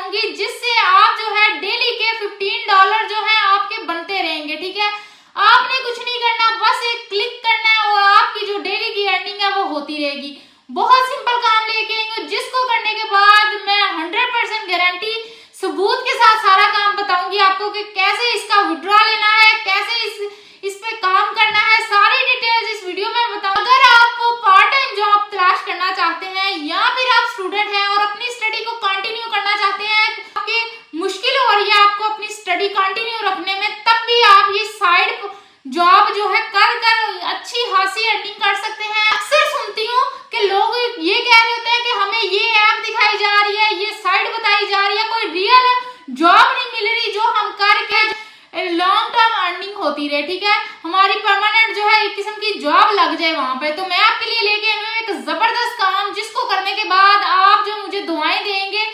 बताऊंगी जिससे आप जो है डेली के $15 जो है आपके बनते रहेंगे। ठीक है, आपने कुछ नहीं करना, बस एक क्लिक करना है और आपकी जो डेली की अर्निंग है वो होती रहेगी। बहुत सिंपल काम लेके आई हूँ जिसको करने के बाद मैं 100% गारंटी सबूत के साथ सारा काम बताऊंगी आपको कि कैसे इसका विड्रॉ लेना है, कैसे इस पे काम करना है, सारी डिटेल्स इस वीडियो में बताऊंगी। अगर आप पार्ट टाइम जॉब तलाश करना चाहते हैं या फिर आप स्टूडेंट हैं और अपनी स्टडी को कंटिन्यू करना चाहते हैं, आपकी मुश्किल हो रही है आपको अपनी स्टडी कंटिन्यू रखने में, तब भी आप ये साइड जॉब जो है कर अच्छी खासी अर्निंग कर सकते हैं। अक्सर सुनती हूँ कि लोग ये कह रहे होते हैं कि हमें ये ऐप दिखाई जा रही है, ये साइट बताई जा रही है, कोई रियल जॉब नहीं मिल रही जो हम करके लॉन्ग टर्म अर्निंग होती रहे। ठीक है, हमारी परमानेंट जो है एक किस्म की जॉब लग जाए वहां पे। तो मैं आपके लिए लेके आई हूँ एक जबरदस्त काम जिसको करने के बाद आप जो मुझे दुआएं देंगे।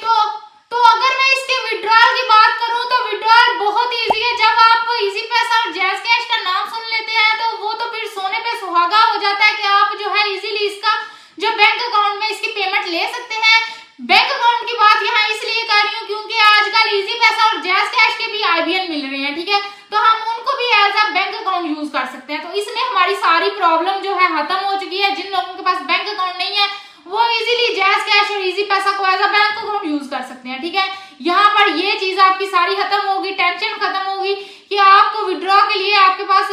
तो अगर मैं इसके विड्रॉल की बात करूं तो विड्रॉल बहुत इजी है। जब आप इजी पैसा और जैज़ कैश का नाम सुन लेते हैं तो वो तो फिर सोने पे सुहागा हो जाता है कि आप जो है इजीली इसका जो बैंक अकाउंट में इसकी पेमेंट ले सकते हैं। बैंक अकाउंट की बात यहाँ इसलिए कर रही हूँ क्योंकि आजकल इजी पैसा और जैज़ कैश के भी IBN मिल रहे हैं। ठीक है, तो हम उनको भी as a bank account use कर सकते हैं। तो इसमें हमारी सारी प्रॉब्लम जो है खत्म हो चुकी है। जिन लोगों के पास बैंक अकाउंट नहीं है वो इजीली जैज़ कैश और इजी पैसा को as a bank account use कर सकते हैं। ठीक है, यहाँ पर ये चीज आपकी सारी खत्म होगी, टेंशन खत्म होगी कि आपको विड्रॉ के लिए आपके पास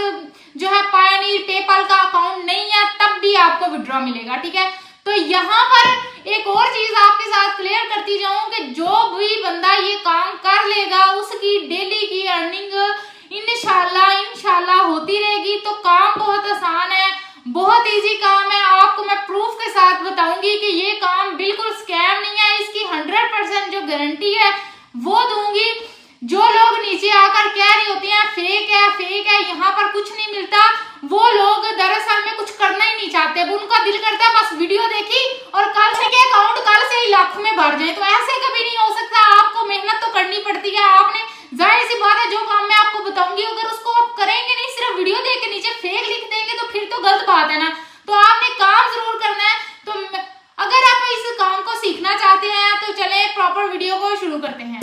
जो है पायोनियर पेपाल का अकाउंट नहीं है, तब भी आपको विड्रॉ मिलेगा। ठीक है, तो यहाँ पर एक और चीज आपके साथ क्लियर करती जाऊं कि जो भी बंदा ये काम कर लेगा उसकी डेली की अर्निंग इंशाल्लाह होती रहेगी। तो काम बहुत आसान है, बहुत इजी काम है। आपको मैं प्रूफ के साथ बताऊंगी कि ये काम बिल्कुल स्कैम नहीं है, इसकी 100% जो गारंटी है वो दूंगी। जो लोग नीचे आकर कह रही होती हैं फेक है, यहाँ पर कुछ नहीं मिलता, वो लोग दरअसल में कुछ करना ही नहीं चाहते। उनका दिल करता है बस वीडियो देखी और कल से के अकाउंट कल से ही लाखों में भर जाए। तो ऐसे कभी नहीं हो सकता, आपको मेहनत तो करनी पड़ती है। आपने जाहिर सी बात है जो काम मैं आपको बताऊंगी अगर उसको आप करेंगे नहीं, सिर्फ वीडियो देख के नीचे फेक लिख देंगे तो फिर तो गलत बात है ना। तो आपने काम जरूर करना है। तो अगर आप इस काम को सीखना चाहते हैं तो चले प्रॉपर वीडियो को शुरू करते हैं।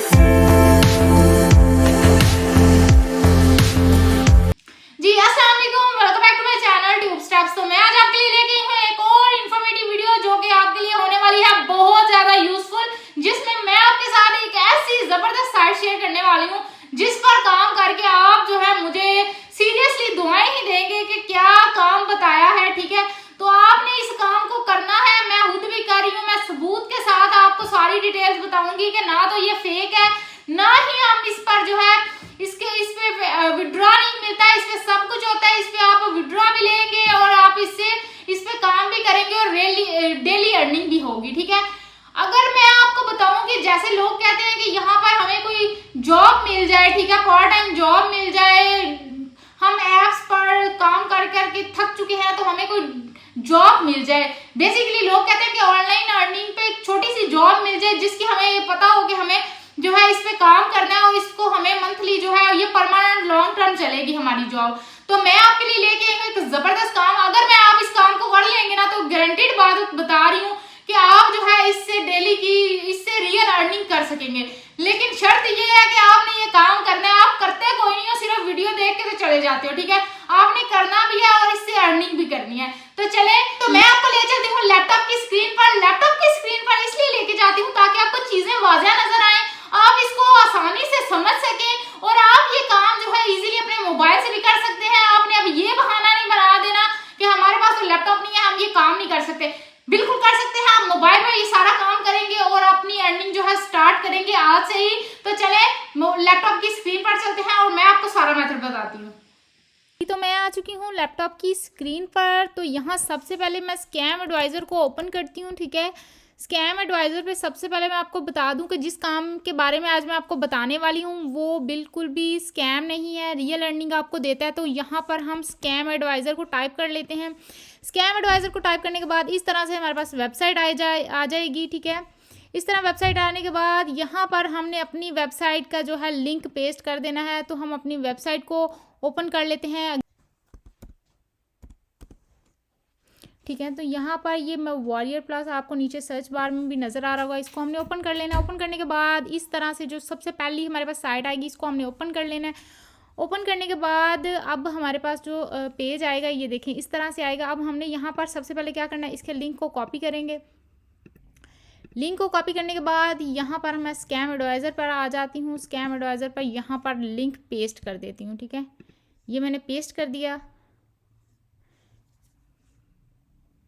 जी अस्सलाम वालेकुम, welcome back to my channel Tube Steps. तो मैं आज आपके लिए लेके आई हूँ एक और इन्फॉर्मेटिव वीडियो जो कि आपके लिए होने वाली है बहुत ज्यादा यूजफुल, जिसमें मैं आपके साथ एक ऐसी जबरदस्त साइट शेयर करने वाली हूँ जिस पर काम करके आप जो है मुझे सीरियसली दुआएं ही देंगे कि क्या काम बताया है। ठीक है, तो आपने इस काम को करना है, मैं खुद भी कर रही हूँ, मैं सबूत के साथ आपको सारी डिटेल्स बताऊंगी कि ना तो ये फेक है ना ही हम इस पर जो है इस पे विड्रॉ नहीं मिलता है, इस पे सब कुछ होता है। इस पे आप विड्रॉ भी लेंगे और आप इस पे काम भी करेंगे और डेली अर्निंग भी होगी। ठीक है, अगर मैं आपको बताऊं कि जैसे लोग कहते हैं कि यहाँ पर हमें कोई जॉब मिल जाए, ठीक है, पार्ट टाइम जॉब मिल जाए, हम एप्स पर काम कर करके थक चुके हैं तो हमें कोई जॉब मिल जाए। बेसिकली लोग कहते हैं कि ऑनलाइन अर्निंग पे एक छोटी सी जॉब मिल जाए जिसकी हमें ये पता हो कि हमें जो है इस पे काम करना है और इसको हमें मंथली जो है ये परमानेंट लॉन्ग टर्म चलेगी हमारी जॉब। तो मैं आपके लिए लेके आई हूँ एक जबरदस्त काम। अगर मैं आप इस काम को कर लेंगे ना तो गारंटीड बात बता रही हूँ कि आप जो है इससे रियल अर्निंग कर सकेंगे। लेकिन शर्त ये है कि आपने ये काम करना है। आप करते कोई नहीं हो, सिर्फ वीडियो देख के तो चले जाते हो। ठीक है, आपने करना भी है और इससे अर्निंग भी करनी है। तो चले, तो मैं आपको ले चलती हूँ लैपटॉप की स्क्रीन पर। लैपटॉप की स्क्रीन पर इसलिए लेके जाती हूँ ताकि आपको चीजें वाज़ेह नजर आए, आप इसको आसानी से समझ सकें और आप ये काम जो है इजीली अपने मोबाइल से भी कर सकते हैं। आपने अब ये बहाना नहीं बना देना कि हमारे पास तो लैपटॉप नहीं है, हम ये काम नहीं कर सकते। बिल्कुल कर सकते हैं, आप मोबाइल पर ये सारा काम करेंगे और अपनी अर्निंग जो है स्टार्ट करेंगे आज से ही। तो चले लैपटॉप की स्क्रीन पर चलते हैं और मैं आपको सारा मेथड बताती हूँ। तो मैं आ चुकी हूँ लैपटॉप की स्क्रीन पर। तो यहाँ सबसे पहले मैं स्कैम एडवाइज़र को ओपन करती हूँ। ठीक है, स्कैम एडवाइज़र पे सबसे पहले मैं आपको बता दूं कि जिस काम के बारे में आज मैं आपको बताने वाली हूँ वो बिल्कुल भी स्कैम नहीं है, रियल अर्निंग आपको देता है। तो यहाँ पर हम स्कैम एडवाइज़र को टाइप कर लेते हैं। स्कैम एडवाइज़र को टाइप करने के बाद इस तरह से हमारे पास वेबसाइट आ जाएगी। ठीक है, इस तरह वेबसाइट आने के बाद यहाँ पर हमने अपनी वेबसाइट का जो है लिंक पेस्ट कर देना है। तो हम अपनी वेबसाइट को ओपन कर लेते हैं। ठीक है। तो यहाँ पर ये मैं वॉरियर प्लस आपको नीचे सर्च बार में भी नज़र आ रहा होगा, इसको हमने ओपन कर लेना है। ओपन करने के बाद इस तरह से जो सबसे पहली हमारे पास साइट आएगी, इसको हमने ओपन कर लेना है। ओपन करने के बाद अब हमारे पास जो पेज आएगा, ये देखें इस तरह से आएगा। अब हमने यहाँ पर सबसे पहले क्या करना है, इसके लिंक को कॉपी करेंगे। लिंक को कॉपी करने के बाद यहाँ पर मैं स्कैम एडवाइज़र पर आ जाती हूँ। स्कैम एडवाइज़र पर यहाँ पर लिंक पेस्ट कर देती हूँ, ठीक है। ये मैंने पेस्ट कर दिया।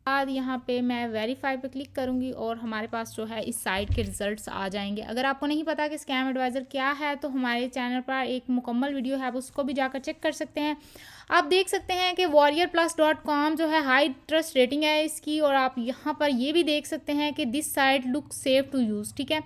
बाद यहाँ पे मैं वेरीफाई पे क्लिक करूँगी और हमारे पास जो है इस साइट के रिजल्ट्स आ जाएंगे। अगर आपको नहीं पता कि स्कैम एडवाइज़र क्या है तो हमारे चैनल पर एक मुकम्मल वीडियो है, उसको भी जाकर चेक कर सकते हैं। आप देख सकते हैं कि warriorplus.com जो है हाई ट्रस्ट रेटिंग है इसकी, और आप यहाँ पर ये भी देख सकते हैं कि this site look safe to use, ठीक है।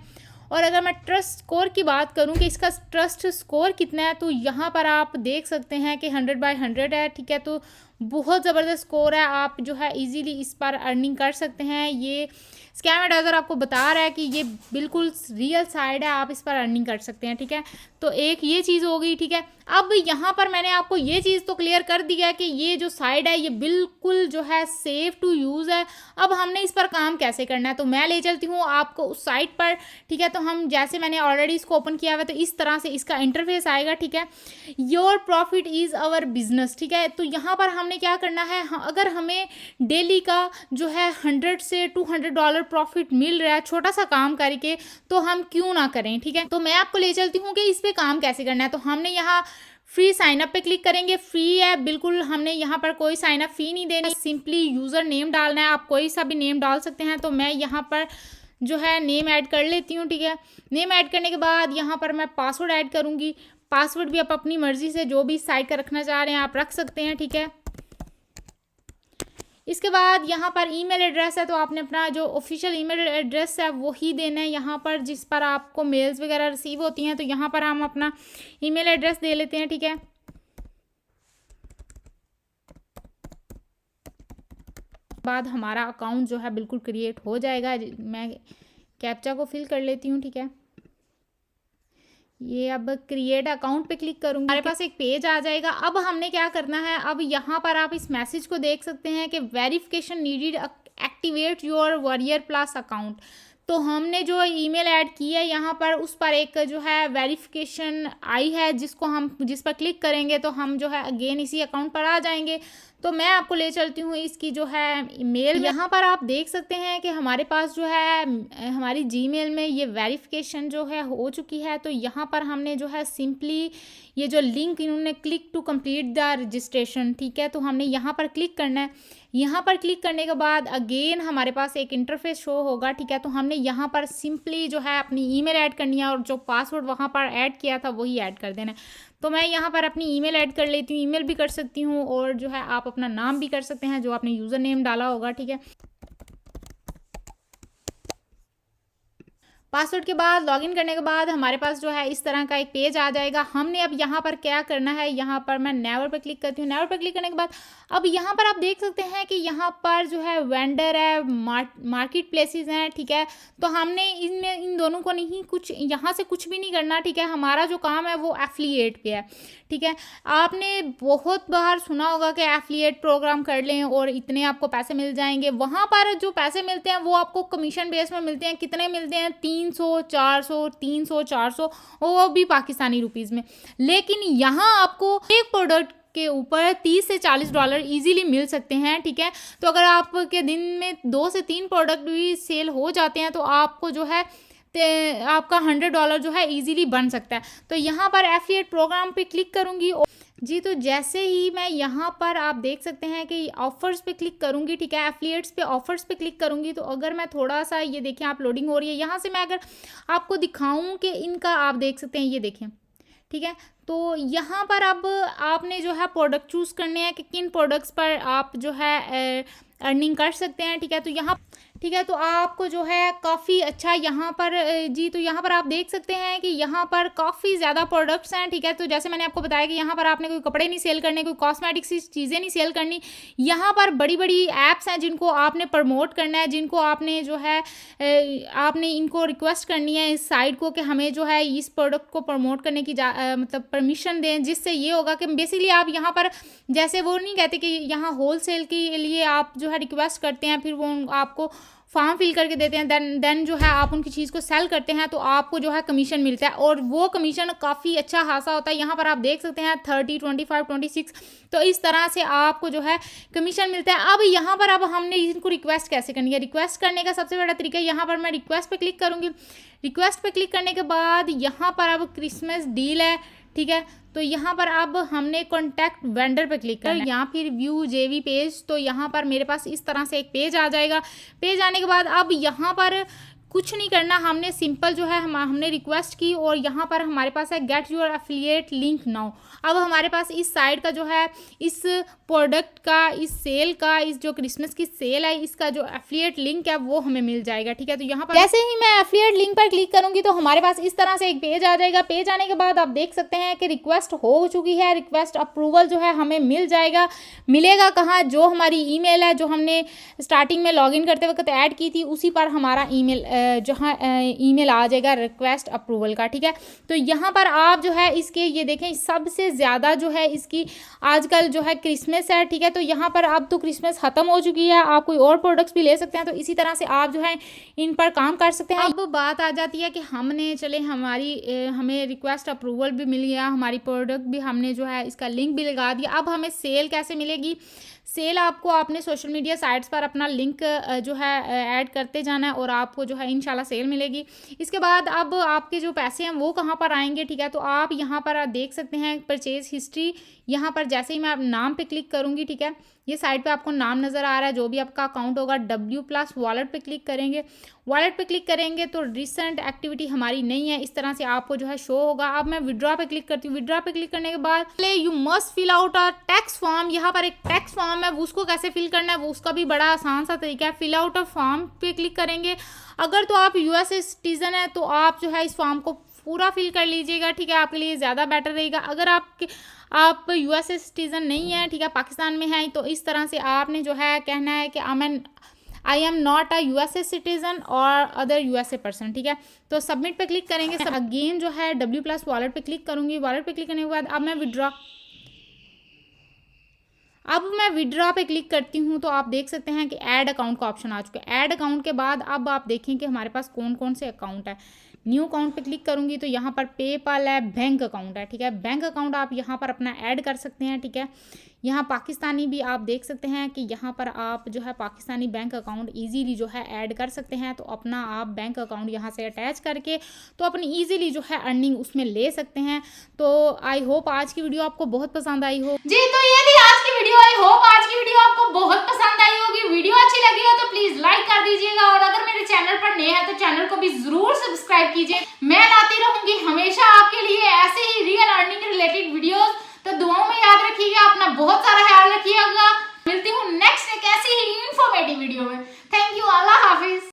और अगर मैं ट्रस्ट स्कोर की बात करूं कि इसका ट्रस्ट स्कोर कितना है, तो यहाँ पर आप देख सकते हैं कि 100/100 है, ठीक है। तो बहुत ज़बरदस्त स्कोर है, आप जो है इजीली इस पर अर्निंग कर सकते हैं। ये स्कैम एडवाइज़र आपको बता रहा है कि ये बिल्कुल रियल साइट है, आप इस पर अर्निंग कर सकते हैं, ठीक है। तो एक ये चीज़ हो गई, ठीक है। अब यहाँ पर मैंने आपको ये चीज़ तो क्लियर कर दिया कि ये जो साइट है ये बिल्कुल जो है सेफ़ टू यूज़ है। अब हमने इस पर काम कैसे करना है, तो मैं ले चलती हूँ आपको उस साइट पर, ठीक है। तो हम जैसे मैंने ऑलरेडी इसको ओपन किया हुआ है, तो इस तरह से इसका इंटरफेस आएगा, ठीक है। Your profit is our business, ठीक है। तो यहाँ पर हमने क्या करना है, अगर हमें डेली का जो है $100 से $200 प्रॉफिट मिल रहा है छोटा सा काम करके, तो हम क्यों ना करें, ठीक है। तो मैं आपको ले चलती हूँ कि इस पे काम कैसे करना है। तो हमने यहाँ फ्री साइनअप पे क्लिक करेंगे। फ्री है बिल्कुल, हमने यहाँ पर कोई साइनअप फ़ी नहीं देनी, सिंपली यूज़र नेम डालना है। आप कोई सा भी नेम डाल सकते हैं। तो मैं यहाँ पर जो है नेम ऐड कर लेती हूँ, ठीक है। नेम ऐड करने के बाद यहाँ पर मैं पासवर्ड ऐड करूँगी। पासवर्ड भी आप अपनी मर्ज़ी से जो भी साइट का रखना चाह रहे हैं आप रख सकते हैं, ठीक है। इसके बाद यहाँ पर ईमेल एड्रेस है, तो आपने अपना जो ऑफिशियल ईमेल एड्रेस है वो ही देना है यहाँ पर, जिस पर आपको मेल्स वगैरह रिसीव होती हैं। तो यहाँ पर हम अपना ईमेल एड्रेस दे लेते हैं, ठीक है। बाद हमारा अकाउंट जो है बिल्कुल क्रिएट हो जाएगा। मैं कैप्चा को फिल कर लेती हूँ, ठीक है। ये अब क्रिएट अकाउंट पे क्लिक करूँगी, हमारे पास एक पेज आ जाएगा। अब हमने क्या करना है, अब यहाँ पर आप इस मैसेज को देख सकते हैं कि verification needed, activate your warrior plus account. तो हमने जो ईमेल ऐड की है यहाँ पर, उस पर एक जो है वेरिफिकेशन आई है, जिस पर क्लिक करेंगे तो हम जो है अगेन इसी अकाउंट पर आ जाएंगे। तो मैं आपको ले चलती हूँ इसकी जो है मेल। यहाँ पर आप देख सकते हैं कि हमारे पास जो है हमारी जीमेल में ये वेरिफिकेशन जो है हो चुकी है। तो यहाँ पर हमने जो है सिंपली ये जो लिंक इन्होंने click to complete the registration, ठीक है। तो हमने यहाँ पर क्लिक करना है। यहाँ पर क्लिक करने के बाद अगेन हमारे पास एक इंटरफेस शो होगा, ठीक है। तो हमने यहाँ पर सिंपली जो है अपनी ईमेल ऐड करनी है और जो पासवर्ड वहाँ पर ऐड किया था वही ऐड कर देना है। तो मैं यहाँ पर अपनी ईमेल ऐड कर लेती हूँ। ईमेल भी कर सकती हूँ और जो है आप अपना नाम भी कर सकते हैं जो आपने यूज़र नेम डाला होगा, ठीक है। पासवर्ड के बाद लॉगिन करने के बाद हमारे पास जो है इस तरह का एक पेज आ जाएगा। हमने अब यहाँ पर क्या करना है, यहाँ पर मैं नेवर पर क्लिक करती हूँ। नेवर पर क्लिक करने के बाद अब यहाँ पर आप देख सकते हैं कि यहाँ पर जो है वेंडर है, मार्केट प्लेसेस हैं, ठीक है। तो हमने इन दोनों को नहीं, कुछ यहाँ से कुछ भी नहीं करना, ठीक है। हमारा जो काम है वो एफिलिएट पे है, ठीक है। आपने बहुत बार सुना होगा कि एफिलिएट प्रोग्राम कर लें और इतने आपको पैसे मिल जाएंगे। वहाँ पर जो पैसे मिलते हैं वो आपको कमीशन बेस में मिलते हैं। कितने मिलते हैं, 300, 400, 300, 400, और वो भी पाकिस्तानी रुपीज़ में। लेकिन यहाँ आपको एक प्रोडक्ट के ऊपर $30 से $40 इजीली मिल सकते हैं, ठीक है। तो अगर आपके दिन में 2 से 3 प्रोडक्ट भी सेल हो जाते हैं तो आपको जो है आपका $100 जो है इजीली बन सकता है। तो यहाँ पर एफिलिएट प्रोग्राम पे क्लिक करूँगी जी। तो जैसे ही मैं यहाँ पर आप देख सकते हैं कि ऑफर्स पे क्लिक करूँगी, ठीक है। एफिलिएट्स पे ऑफर्स पे क्लिक करूँगी तो अगर मैं थोड़ा सा, ये देखिए आप लोडिंग हो रही है। यहाँ से मैं अगर आपको दिखाऊँ कि इनका, आप देख सकते हैं, ये देखें, ठीक है। तो यहाँ पर अब आपने जो है प्रोडक्ट चूज़ करने हैं कि किन प्रोडक्ट्स पर आप जो है अर्निंग कर सकते हैं, ठीक है। तो यहाँ, ठीक है, तो आपको जो है काफ़ी अच्छा यहाँ पर जी, तो यहाँ पर आप देख सकते हैं कि यहाँ पर काफ़ी ज़्यादा प्रोडक्ट्स हैं, ठीक है। तो जैसे मैंने आपको बताया कि यहाँ पर आपने कोई कपड़े नहीं सेल करने, कोई कॉस्मेटिक्स चीज़ें नहीं सेल करनी। यहाँ पर बड़ी बड़ी ऐप्स हैं जिनको आपने प्रमोट करना है, जिनको आपने जो है आपने इनको रिक्वेस्ट करनी है इस साइट को कि हमें जो है इस प्रोडक्ट को प्रमोट करने की मतलब परमिशन दें, जिससे ये होगा कि बेसिकली आप यहाँ पर जैसे वो नहीं कहते कि यहाँ होलसेल के लिए आप जो है रिक्वेस्ट करते हैं, फिर वो आपको फॉर्म फिल करके देते हैं, देन जो है आप उनकी चीज़ को सेल करते हैं तो आपको जो है कमीशन मिलता है, और वो कमीशन काफ़ी अच्छा खासा होता है। यहाँ पर आप देख सकते हैं 30, 25, 26, तो इस तरह से आपको जो है कमीशन मिलता है। अब यहाँ पर अब हमने इनको रिक्वेस्ट कैसे करनी है, रिक्वेस्ट करने का सबसे बड़ा तरीका है, यहाँ पर मैं रिक्वेस्ट पे क्लिक करूँगी। रिक्वेस्ट पे क्लिक करने के बाद यहाँ पर अब क्रिसमस डील है, ठीक है, तो यहाँ पर अब हमने कॉन्टैक्ट वेंडर पे क्लिक करना है, या फिर व्यू जेवी पेज। तो यहाँ पर मेरे पास इस तरह से एक पेज आ जाएगा। पेज आने के बाद अब यहाँ पर कुछ नहीं करना, हमने सिंपल जो है हमने रिक्वेस्ट की और यहाँ पर हमारे पास है get your affiliate link now. अब हमारे पास इस साइट का जो है इस प्रोडक्ट का, इस सेल का, इस जो क्रिसमस की सेल है, इसका जो एफिलिएट लिंक है वो हमें मिल जाएगा, ठीक है। तो यहाँ पर जैसे ही मैं एफिलिएट लिंक पर क्लिक करूँगी तो हमारे पास इस तरह से एक पेज आ जाएगा। पेज आने के बाद आप देख सकते हैं कि रिक्वेस्ट हो चुकी है, रिक्वेस्ट अप्रूवल जो है हमें मिल जाएगा। मिलेगा कहाँ, जो हमारी ईमेल है जो हमने स्टार्टिंग में लॉगिन करते वक्त ऐड की थी उसी पर हमारा ईमेल जहाँ ईमेल आ जाएगा रिक्वेस्ट अप्रूवल का, ठीक है। तो यहाँ पर आप जो है इसके ये देखें सबसे ज़्यादा जो है इसकी आजकल जो है क्रिसमस है, ठीक है। तो यहाँ पर अब तो क्रिसमस ख़त्म हो चुकी है, आप कोई और प्रोडक्ट्स भी ले सकते हैं, तो इसी तरह से आप जो है इन पर काम कर सकते हैं। अब बात आ जाती है कि हमने चले हमें रिक्वेस्ट अप्रूवल भी मिल गया, हमारी प्रोडक्ट भी हमने जो है इसका लिंक भी लगा दिया। अब हमें सेल कैसे मिलेगी, सेल आपको आपने सोशल मीडिया साइट्स पर अपना लिंक जो है ऐड करते जाना है और आपको जो है इंशाल्लाह सेल मिलेगी। इसके बाद अब आपके जो पैसे हैं वो कहाँ पर आएंगे, ठीक है। तो आप यहाँ पर देख सकते हैं परचेज हिस्ट्री, यहाँ पर जैसे ही मैं नाम पे क्लिक करूँगी, ठीक है, ये साइट पे आपको नाम नज़र आ रहा है, जो भी आपका अकाउंट होगा W+ वॉलेट पे क्लिक करेंगे। वॉलेट पे क्लिक करेंगे तो रिसेंट एक्टिविटी हमारी नहीं है, इस तरह से आपको जो है शो होगा। अब मैं विड्रॉ पे क्लिक करती हूँ। विड्रॉ पे क्लिक करने के बाद you must fill out a tax form, यहाँ पर एक टैक्स फॉर्म है, उसको कैसे फिल करना है वो उसका भी बड़ा आसान सा तरीका है। फिल आउट अ फॉर्म पे क्लिक करेंगे। अगर तो आप USA सिटीजन है तो आप जो है इस फॉर्म को पूरा फिल कर लीजिएगा, ठीक है, आपके लिए ज़्यादा बेटर रहेगा। अगर आप USA सिटीजन नहीं है, ठीक है, पाकिस्तान में है, तो इस तरह से आपने जो है कहना है कि I am not a USA citizen और अदर USA पर्सन, ठीक है। तो सबमिट पे क्लिक करेंगे। अगेन जो है W+ वॉलेट पे क्लिक करूँगी। वॉलेट पे क्लिक करने के बाद अब मैं विड्रॉ पे क्लिक करती हूँ तो आप देख सकते हैं कि ऐड अकाउंट का ऑप्शन आ चुका है। ऐड अकाउंट के बाद अब आप देखें कि हमारे पास कौन कौन से अकाउंट है। न्यू अकाउंट पे क्लिक करूँगी तो यहाँ पर पेपाल है, बैंक अकाउंट है, ठीक है। बैंक अकाउंट आप यहाँ पर अपना ऐड कर सकते हैं, ठीक है। यहाँ पाकिस्तानी भी आप देख सकते हैं कि यहाँ पर आप जो है पाकिस्तानी बैंक अकाउंट इजीली जो है ऐड कर सकते हैं। तो अपना आप बैंक अकाउंट यहाँ से अटैच करके तो अपनी इजीली जो है अर्निंग उसमें ले सकते हैं। तो आई होप आज की वीडियो आपको बहुत पसंद आई हो। जी, तो ये थी आज की वीडियो। आई होप आज की वीडियो आपको बहुत पसंद आई होगी। वीडियो अच्छी लगी हो तो प्लीज लाइक कर दीजिएगा, और अगर मेरे चैनल पर नए हैं तो चैनल को भी जरूर सब्सक्राइब कीजिए। मैं लाती रहूंगी हमेशा आपके लिए ऐसे ही रियल अर्निंग रिलेटेड वीडियोस। तो दुआओं में याद रखिएगा, अपना बहुत सारा ख्याल रखिएगा। मिलती हूँ नेक्स्ट एक ऐसी ही इंफॉर्मेटिव वीडियो में। Thank you, Allah Hafiz.